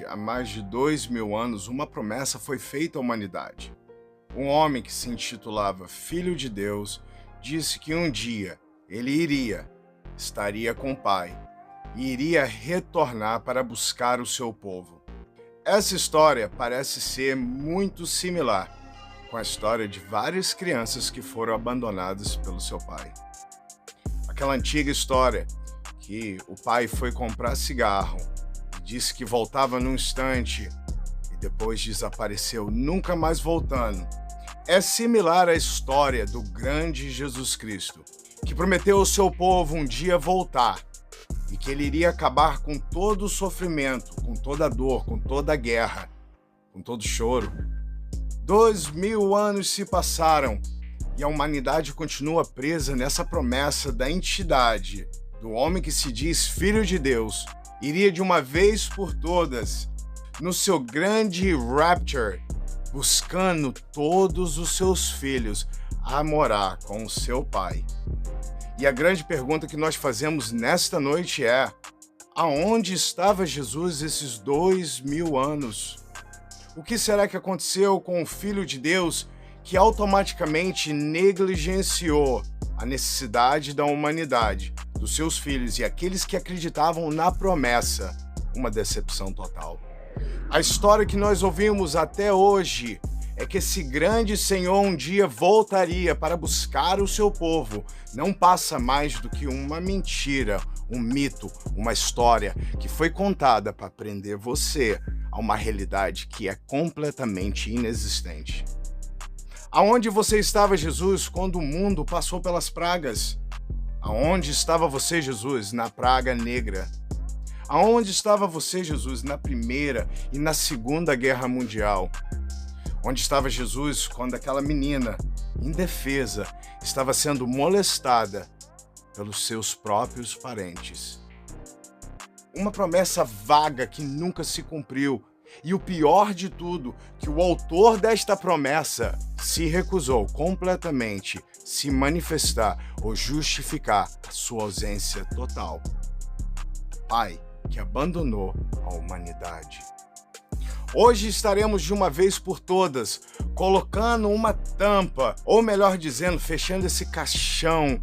Há mais de 2000 anos, uma promessa foi feita à humanidade. Um homem que se intitulava Filho de Deus disse que um dia estaria com o Pai e iria retornar para buscar o seu povo. Essa história parece ser muito similar com a história de várias crianças que foram abandonadas pelo seu pai. Aquela antiga história que o pai foi comprar cigarro, disse que voltava num instante e depois desapareceu, nunca mais voltando. É similar à história do grande Jesus Cristo, que prometeu ao seu povo um dia voltar e que ele iria acabar com todo o sofrimento, com toda a dor, com toda a guerra, com todo o choro. 2000 anos se passaram e a humanidade continua presa nessa promessa da entidade, do homem que se diz Filho de Deus, iria de uma vez por todas, no seu grande rapture, buscando todos os seus filhos a morar com o seu Pai. E a grande pergunta que nós fazemos nesta noite é: aonde estava Jesus esses 2000 anos? O que será que aconteceu com o Filho de Deus que automaticamente negligenciou a necessidade da humanidade, dos seus filhos e aqueles que acreditavam na promessa? Uma decepção total. A história que nós ouvimos até hoje é que esse grande Senhor um dia voltaria para buscar o seu povo. Não passa mais do que uma mentira, um mito, uma história que foi contada para prender você a uma realidade que é completamente inexistente. Aonde você estava, Jesus, quando o mundo passou pelas pragas? Aonde estava você, Jesus, na praga negra? Aonde estava você, Jesus, na Primeira e na Segunda Guerra Mundial? Onde estava Jesus quando aquela menina, indefesa, estava sendo molestada pelos seus próprios parentes? Uma promessa vaga que nunca se cumpriu. E o pior de tudo, que o autor desta promessa se recusou completamente se manifestar ou justificar a sua ausência total. Pai que abandonou a humanidade. Hoje estaremos de uma vez por todas colocando uma tampa, ou melhor dizendo, fechando esse caixão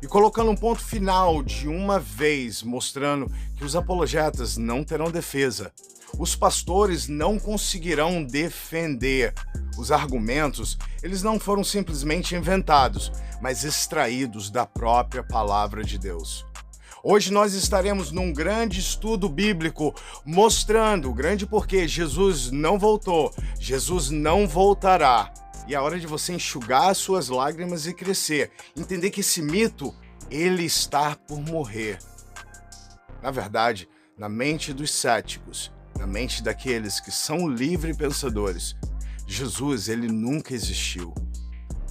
e colocando um ponto final de uma vez, mostrando que os apologetas não terão defesa. Os pastores não conseguirão defender. Os argumentos, eles não foram simplesmente inventados, mas extraídos da própria palavra de Deus. Hoje nós estaremos num grande estudo bíblico mostrando o grande porquê Jesus não voltou, Jesus não voltará. E é hora de você enxugar as suas lágrimas e crescer, entender que esse mito, ele está por morrer. Na verdade, na mente dos céticos, na mente daqueles que são livres pensadores, Jesus, ele nunca existiu.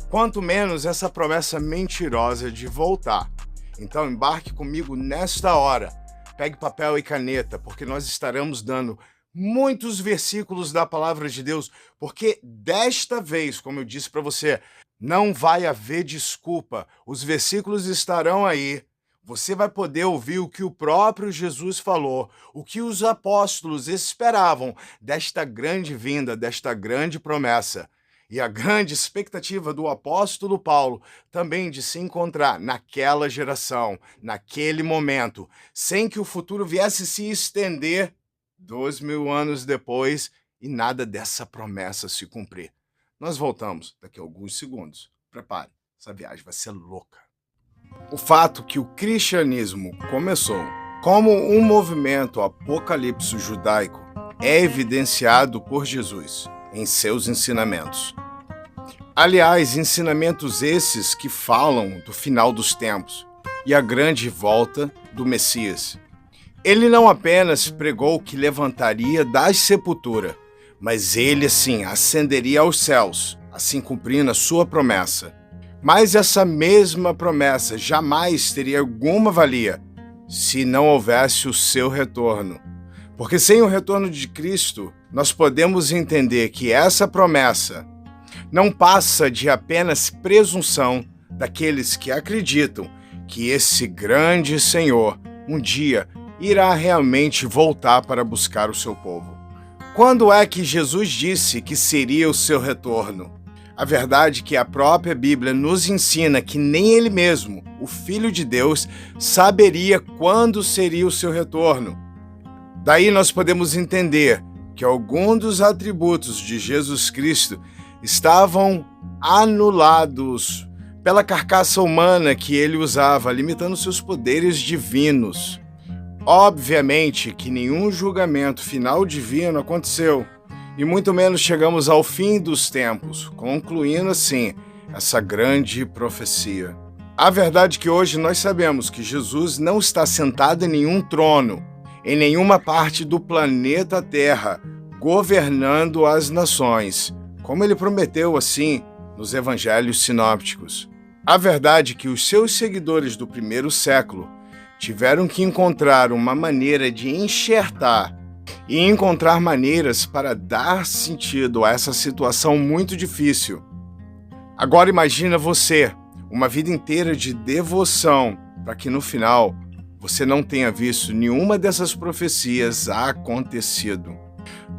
Quanto menos essa promessa mentirosa de voltar. Então embarque comigo nesta hora, pegue papel e caneta, porque nós estaremos dando muitos versículos da palavra de Deus, porque desta vez, como eu disse para você, não vai haver desculpa, os versículos estarão aí, você vai poder ouvir o que o próprio Jesus falou, o que os apóstolos esperavam desta grande vinda, desta grande promessa. E a grande expectativa do apóstolo Paulo também de se encontrar naquela geração, naquele momento, sem que o futuro viesse se estender 2000 anos depois e nada dessa promessa se cumprir. Nós voltamos daqui a alguns segundos. Prepare, essa viagem vai ser louca. O fato que o cristianismo começou como um movimento apocalipse judaico é evidenciado por Jesus em seus ensinamentos. Aliás, ensinamentos esses que falam do final dos tempos e a grande volta do Messias. Ele não apenas pregou que levantaria das sepulturas, mas ele, assim, ascenderia aos céus, assim cumprindo a sua promessa. Mas essa mesma promessa jamais teria alguma valia se não houvesse o seu retorno. Porque sem o retorno de Cristo, nós podemos entender que essa promessa não passa de apenas presunção daqueles que acreditam que esse grande Senhor um dia irá realmente voltar para buscar o seu povo. Quando é que Jesus disse que seria o seu retorno? A verdade é que a própria Bíblia nos ensina que nem ele mesmo, o Filho de Deus, saberia quando seria o seu retorno. Daí nós podemos entender que alguns dos atributos de Jesus Cristo estavam anulados pela carcaça humana que ele usava, limitando seus poderes divinos. Obviamente que nenhum julgamento final divino aconteceu, e muito menos chegamos ao fim dos tempos, concluindo assim essa grande profecia. A verdade é que hoje nós sabemos que Jesus não está sentado em nenhum trono, em nenhuma parte do planeta Terra, governando as nações, como ele prometeu assim nos evangelhos sinópticos. A verdade é que os seus seguidores do primeiro século tiveram que encontrar uma maneira de enxertar e encontrar maneiras para dar sentido a essa situação muito difícil. Agora imagina você, uma vida inteira de devoção, para que no final você não tenha visto nenhuma dessas profecias acontecido.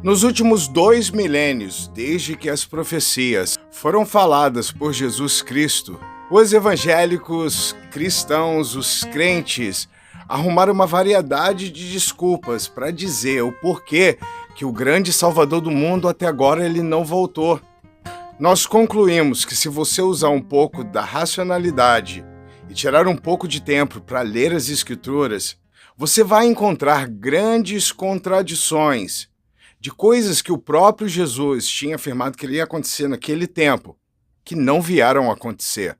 Nos últimos 2 milênios, desde que as profecias foram faladas por Jesus Cristo, os evangélicos, cristãos, os crentes, arrumaram uma variedade de desculpas para dizer o porquê que o grande Salvador do mundo até agora ele não voltou. Nós concluímos que se você usar um pouco da racionalidade e tirar um pouco de tempo para ler as Escrituras, você vai encontrar grandes contradições de coisas que o próprio Jesus tinha afirmado que ia acontecer naquele tempo, que não vieram a acontecer.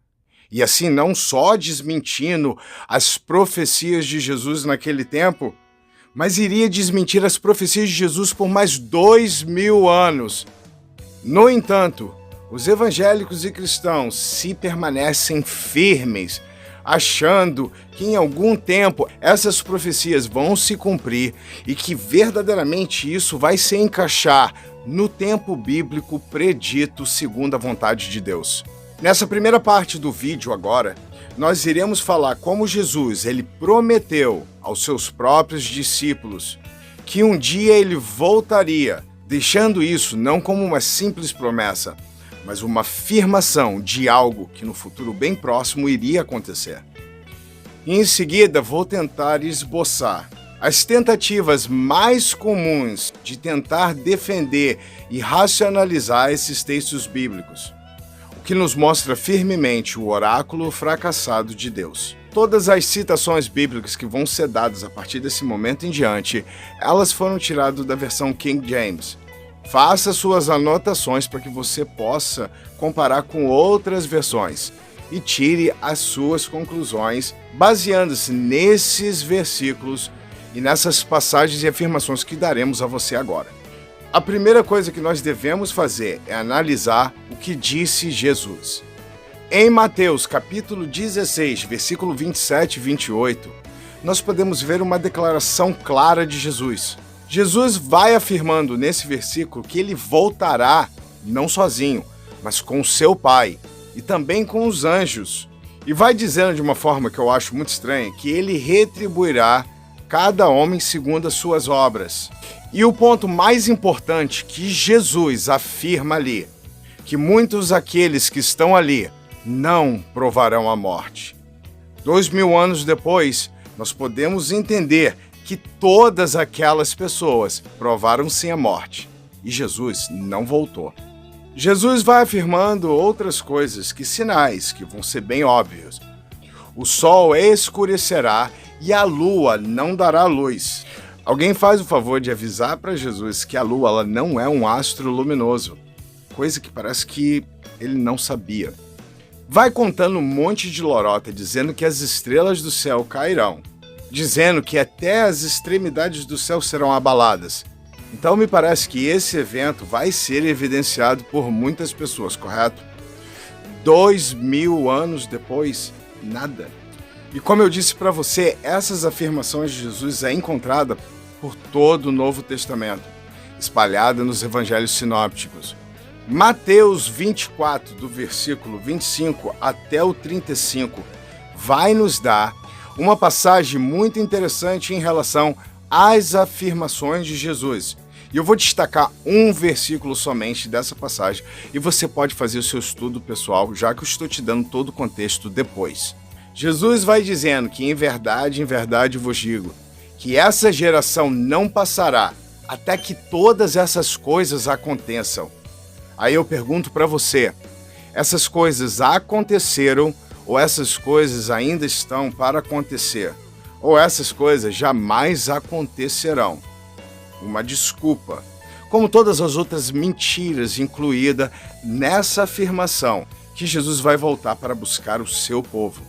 E assim, não só desmentindo as profecias de Jesus naquele tempo, mas iria desmentir as profecias de Jesus por mais 2.000 anos. No entanto, os evangélicos e cristãos se permanecem firmes, achando que em algum tempo essas profecias vão se cumprir e que verdadeiramente isso vai se encaixar no tempo bíblico predito segundo a vontade de Deus. Nessa primeira parte do vídeo agora, nós iremos falar como Jesus ele prometeu aos seus próprios discípulos que um dia ele voltaria, deixando isso não como uma simples promessa, mas uma afirmação de algo que no futuro bem próximo iria acontecer. E em seguida vou tentar esboçar as tentativas mais comuns de tentar defender e racionalizar esses textos bíblicos, que nos mostra firmemente o oráculo fracassado de Deus. Todas as citações bíblicas que vão ser dadas a partir desse momento em diante, elas foram tiradas da versão King James. Faça suas anotações para que você possa comparar com outras versões e tire as suas conclusões baseando-se nesses versículos e nessas passagens e afirmações que daremos a você agora. A primeira coisa que nós devemos fazer é analisar o que disse Jesus. Em Mateus capítulo 16, versículo 27 e 28, nós podemos ver uma declaração clara de Jesus. Jesus vai afirmando nesse versículo que ele voltará não sozinho, mas com o seu Pai e também com os anjos. E vai dizendo de uma forma que eu acho muito estranha que ele retribuirá cada homem segundo as suas obras. E o ponto mais importante que Jesus afirma ali, que muitos daqueles que estão ali não provarão a morte. 2.000 anos depois, nós podemos entender que todas aquelas pessoas provaram sim a morte, e Jesus não voltou. Jesus vai afirmando outras coisas, que sinais que vão ser bem óbvios. O sol escurecerá e a lua não dará luz. Alguém faz o favor de avisar para Jesus que a lua ela não é um astro luminoso, coisa que parece que ele não sabia. Vai contando um monte de lorota dizendo que as estrelas do céu cairão, dizendo que até as extremidades do céu serão abaladas. Então me parece que esse evento vai ser evidenciado por muitas pessoas, correto? 2.000 anos depois, nada. E como eu disse para você, essas afirmações de Jesus é encontrada por todo o Novo Testamento, espalhada nos evangelhos sinópticos. Mateus 24, do versículo 25 até o 35, vai nos dar uma passagem muito interessante em relação às afirmações de Jesus. E eu vou destacar um versículo somente dessa passagem, e você pode fazer o seu estudo pessoal, já que eu estou te dando todo o contexto depois. Jesus vai dizendo que em verdade vos digo, que essa geração não passará até que todas essas coisas aconteçam. Aí eu pergunto para você, essas coisas aconteceram ou essas coisas ainda estão para acontecer? Ou essas coisas jamais acontecerão? Uma desculpa, como todas as outras mentiras incluída nessa afirmação que Jesus vai voltar para buscar o seu povo.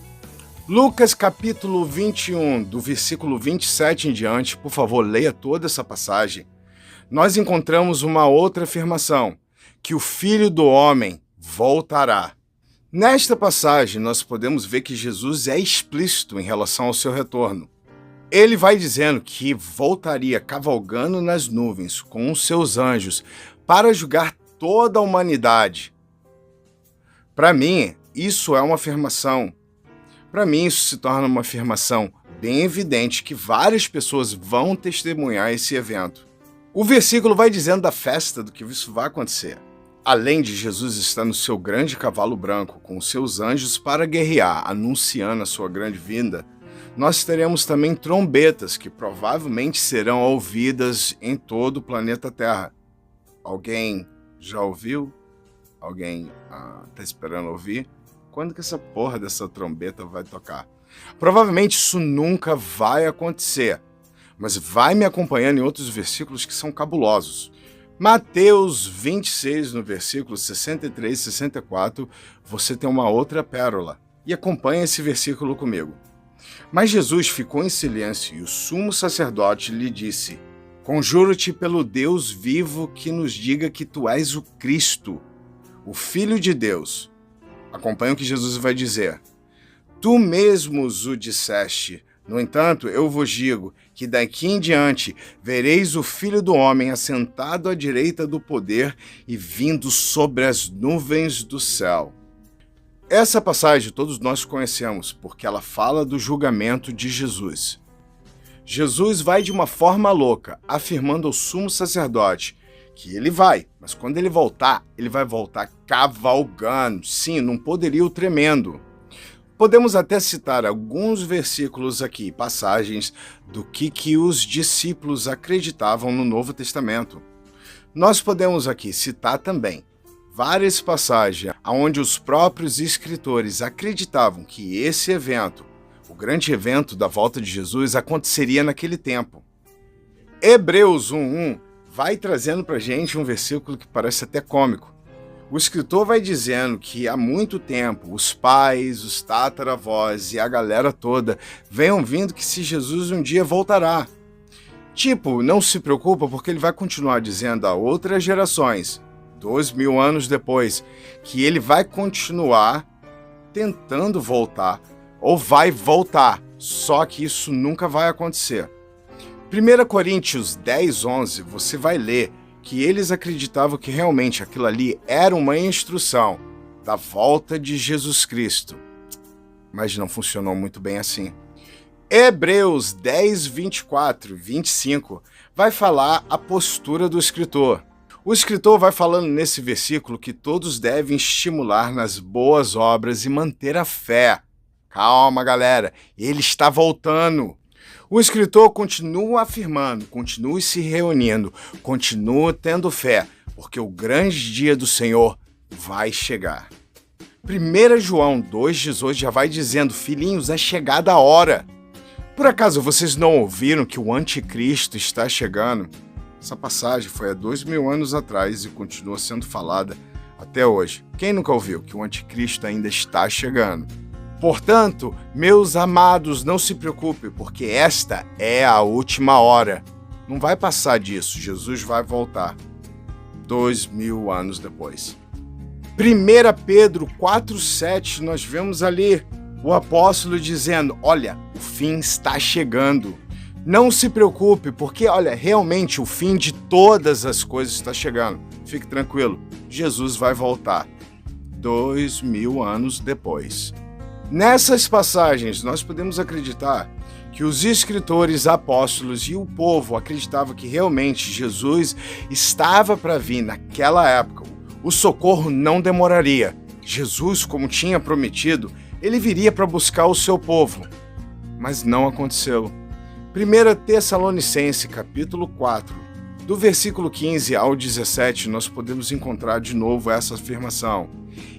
Lucas capítulo 21, do versículo 27 em diante, por favor, leia toda essa passagem. Nós encontramos uma outra afirmação, que o Filho do Homem voltará. Nesta passagem, nós podemos ver que Jesus é explícito em relação ao seu retorno. Ele vai dizendo que voltaria cavalgando nas nuvens com os seus anjos para julgar toda a humanidade. Para mim, isso é uma afirmação. Para mim, isso se torna uma afirmação bem evidente que várias pessoas vão testemunhar esse evento. O versículo vai dizendo da festa do que isso vai acontecer. Além de Jesus estar no seu grande cavalo branco com os seus anjos para guerrear, anunciando a sua grande vinda, nós teremos também trombetas que provavelmente serão ouvidas em todo o planeta Terra. Alguém já ouviu? Alguém está esperando ouvir? Quando que essa porra dessa trombeta vai tocar? Provavelmente isso nunca vai acontecer, mas vai me acompanhando em outros versículos que são cabulosos. Mateus 26, no versículo 63 e 64, você tem uma outra pérola. E acompanha esse versículo comigo. Mas Jesus ficou em silêncio e o sumo sacerdote lhe disse: Conjuro-te pelo Deus vivo que nos diga que tu és o Cristo, o Filho de Deus. Acompanha o que Jesus vai dizer. Tu mesmos o disseste. No entanto, eu vos digo que daqui em diante vereis o Filho do Homem assentado à direita do poder e vindo sobre as nuvens do céu. Essa passagem todos nós conhecemos, porque ela fala do julgamento de Jesus. Jesus vai de uma forma louca, afirmando ao sumo sacerdote que ele vai, mas quando ele vai voltar cavalgando, sim, num poderio tremendo. Podemos até citar alguns versículos aqui, passagens do que os discípulos acreditavam no Novo Testamento. Nós podemos aqui citar também várias passagens onde os próprios escritores acreditavam que esse evento, o grande evento da volta de Jesus, aconteceria naquele tempo. Hebreus 1:1 vai trazendo para a gente um versículo que parece até cômico. O escritor vai dizendo que há muito tempo os pais, os tataravós e a galera toda vêm ouvindo que se Jesus um dia voltará. Tipo, não se preocupa porque ele vai continuar dizendo a outras gerações, 2000 anos depois, que ele vai continuar tentando voltar, ou vai voltar, só que isso nunca vai acontecer. 1 Coríntios 10:11, você vai ler que eles acreditavam que realmente aquilo ali era uma instrução da volta de Jesus Cristo, mas não funcionou muito bem assim. Hebreus 10:24, 25 vai falar a postura do escritor. O escritor vai falando nesse versículo que todos devem estimular nas boas obras e manter a fé. Calma, galera, ele está voltando. O escritor continua afirmando, continue se reunindo, continua tendo fé, porque o grande dia do Senhor vai chegar. 1 João 2,18 já vai dizendo: filhinhos, é chegada a hora. Por acaso vocês não ouviram que o anticristo está chegando? Essa passagem foi há 2000 anos atrás e continua sendo falada até hoje. Quem nunca ouviu que o anticristo ainda está chegando? Portanto, meus amados, não se preocupem, porque esta é a última hora. Não vai passar disso, Jesus vai voltar 2000 anos depois. 1 Pedro 4,7, nós vemos ali o apóstolo dizendo: olha, o fim está chegando. Não se preocupe, porque, olha, realmente o fim de todas as coisas está chegando. Fique tranquilo, Jesus vai voltar 2000 anos depois. Nessas passagens, nós podemos acreditar que os escritores, apóstolos e o povo acreditavam que realmente Jesus estava para vir naquela época. O socorro não demoraria. Jesus, como tinha prometido, ele viria para buscar o seu povo. Mas não aconteceu. 1 Tessalonicenses, capítulo 4, do versículo 15 ao 17, nós podemos encontrar de novo essa afirmação.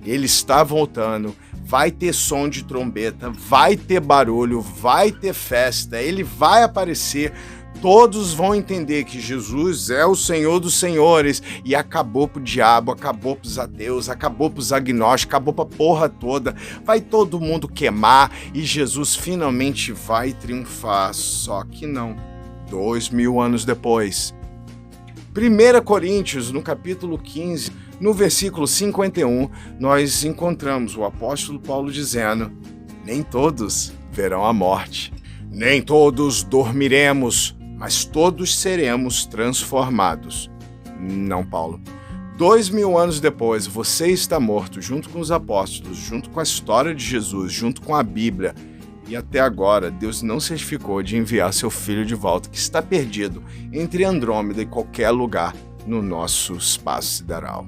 Ele está voltando, vai ter som de trombeta, vai ter barulho, vai ter festa, ele vai aparecer, todos vão entender que Jesus é o Senhor dos senhores e acabou pro diabo, acabou pros ateus, acabou pros agnósticos, acabou pra porra toda, vai todo mundo queimar e Jesus finalmente vai triunfar, só que não. 2000 anos depois. 1 Coríntios, no capítulo 15, no versículo 51, nós encontramos o apóstolo Paulo dizendo: nem todos verão a morte, nem todos dormiremos, mas todos seremos transformados. Não, Paulo. 2000 anos depois, você está morto junto com os apóstolos, junto com a história de Jesus, junto com a Bíblia. E até agora, Deus não certificou de enviar seu filho de volta, que está perdido entre Andrômeda e qualquer lugar no nosso espaço sideral.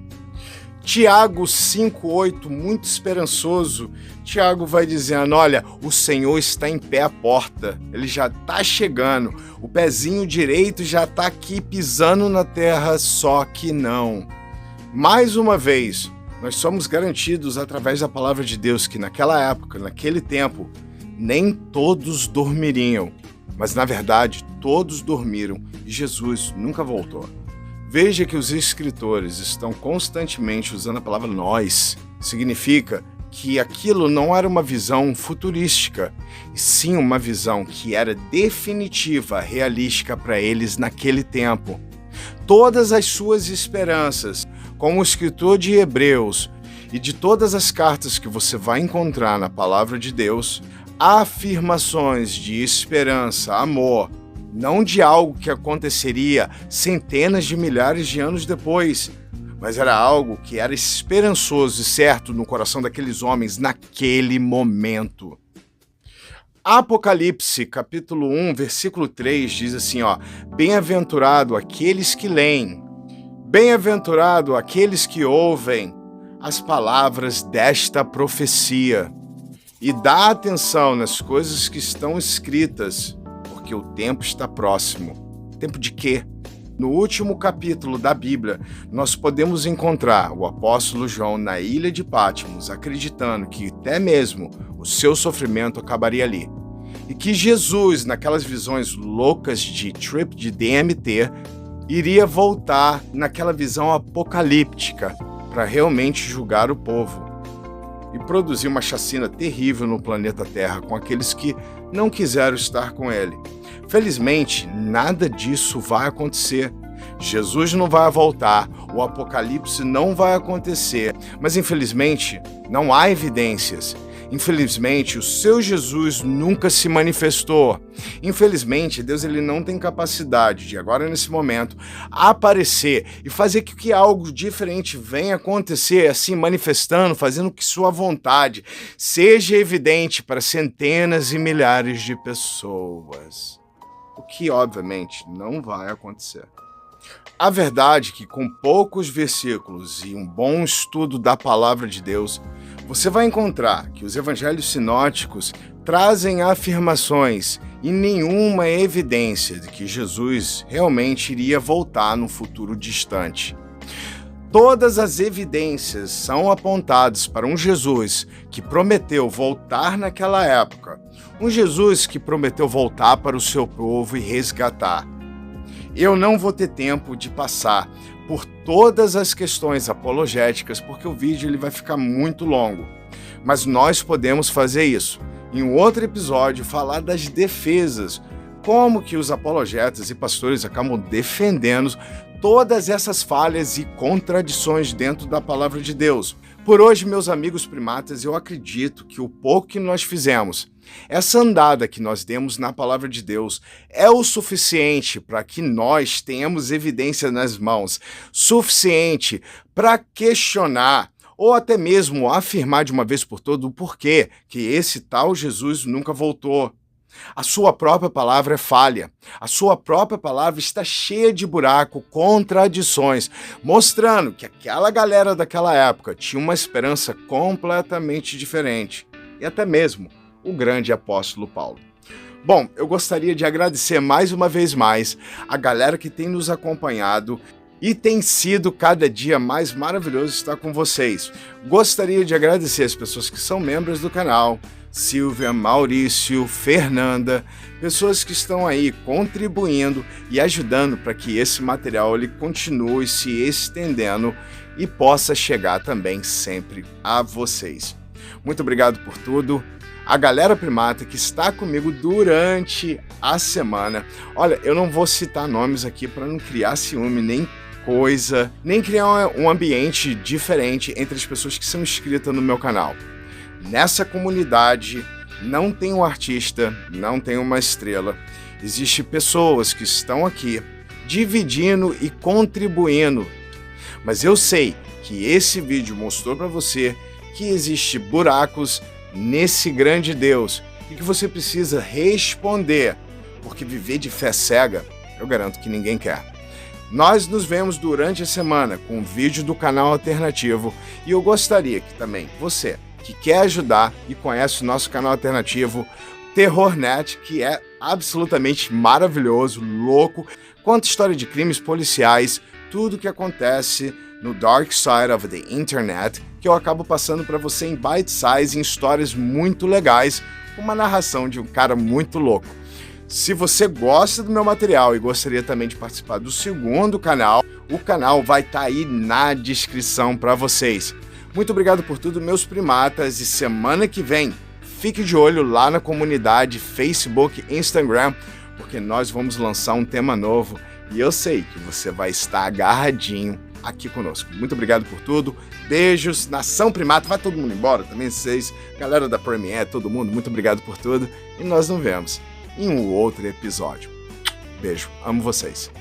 Tiago 5,8, muito esperançoso, Tiago vai dizendo, olha, o Senhor está em pé à porta, ele já está chegando, o pezinho direito já está aqui pisando na terra, só que não. Mais uma vez, nós somos garantidos através da palavra de Deus que naquela época, naquele tempo, nem todos dormiriam, mas na verdade todos dormiram e Jesus nunca voltou. Veja que os escritores estão constantemente usando a palavra nós. Significa que aquilo não era uma visão futurística, e sim uma visão que era definitiva, realística para eles naquele tempo. Todas as suas esperanças, como o escritor de Hebreus e de todas as cartas que você vai encontrar na palavra de Deus, afirmações de esperança, amor, não de algo que aconteceria centenas de milhares de anos depois, mas era algo que era esperançoso e certo no coração daqueles homens naquele momento. Apocalipse, capítulo 1, versículo 3, diz assim, bem-aventurado aqueles que leem, bem-aventurado aqueles que ouvem as palavras desta profecia e dá atenção nas coisas que estão escritas, porque o tempo está próximo. Tempo de quê? No último capítulo da Bíblia, nós podemos encontrar o apóstolo João na ilha de Patmos, acreditando que até mesmo o seu sofrimento acabaria ali. E que Jesus, naquelas visões loucas de trip de DMT, iria voltar naquela visão apocalíptica para realmente julgar o povo e produzir uma chacina terrível no planeta Terra com aqueles que não quiseram estar com ele. Felizmente, nada disso vai acontecer. Jesus não vai voltar, o apocalipse não vai acontecer, mas infelizmente não há evidências. Infelizmente, o seu Jesus nunca se manifestou. Infelizmente, Deus ele não tem capacidade de, agora nesse momento, aparecer e fazer com que algo diferente venha acontecer, assim, manifestando, fazendo que sua vontade seja evidente para centenas e milhares de pessoas. O que, obviamente, não vai acontecer. A verdade é que com poucos versículos e um bom estudo da palavra de Deus, você vai encontrar que os evangelhos sinóticos trazem afirmações e nenhuma evidência de que Jesus realmente iria voltar no futuro distante. Todas as evidências são apontadas para um Jesus que prometeu voltar naquela época, um Jesus que prometeu voltar para o seu povo e resgatar. Eu não vou ter tempo de passar por todas as questões apologéticas, porque o vídeo ele vai ficar muito longo. Mas nós podemos fazer isso. Em um outro episódio, falar das defesas, como que os apologetas e pastores acabam defendendo todas essas falhas e contradições dentro da palavra de Deus. Por hoje, meus amigos primatas, eu acredito que o pouco que nós fizemos, essa andada que nós demos na palavra de Deus, é o suficiente para que nós tenhamos evidência nas mãos, suficiente para questionar ou até mesmo afirmar de uma vez por todas o porquê que esse tal Jesus nunca voltou. A sua própria palavra é falha. A sua própria palavra está cheia de buraco, contradições, mostrando que aquela galera daquela época tinha uma esperança completamente diferente. E até mesmo o grande apóstolo Paulo. Bom, eu gostaria de agradecer mais uma vez a galera que tem nos acompanhado e tem sido cada dia mais maravilhoso estar com vocês. Gostaria de agradecer as pessoas que são membros do canal, Silvia, Maurício, Fernanda, pessoas que estão aí contribuindo e ajudando para que esse material ele continue se estendendo e possa chegar também sempre a vocês. Muito obrigado por tudo. A galera primata que está comigo durante a semana. Olha, eu não vou citar nomes aqui para não criar ciúme nem coisa, nem criar um ambiente diferente entre as pessoas que são inscritas no meu canal. Nessa comunidade não tem um artista, não tem uma estrela. Existem pessoas que estão aqui dividindo e contribuindo. Mas eu sei que esse vídeo mostrou para você que existe buracos nesse grande Deus e que você precisa responder, porque viver de fé cega, eu garanto que ninguém quer. Nós nos vemos durante a semana com um vídeo do canal alternativo e eu gostaria que também você que quer ajudar e conhece o nosso canal alternativo, TerrorNet, que é absolutamente maravilhoso, louco, conta história de crimes policiais, tudo que acontece no Dark Side of the Internet, que eu acabo passando para você em bite size, em histórias muito legais, com uma narração de um cara muito louco. Se você gosta do meu material e gostaria também de participar do segundo canal, o canal vai estar aí na descrição para vocês. Muito obrigado por tudo, meus primatas, e semana que vem, fique de olho lá na comunidade Facebook, Instagram, porque nós vamos lançar um tema novo e eu sei que você vai estar agarradinho aqui conosco. Muito obrigado por tudo, beijos, nação primata, vai todo mundo embora também, vocês, galera da Premiere, todo mundo, muito obrigado por tudo e nós nos vemos em um outro episódio. Beijo, amo vocês.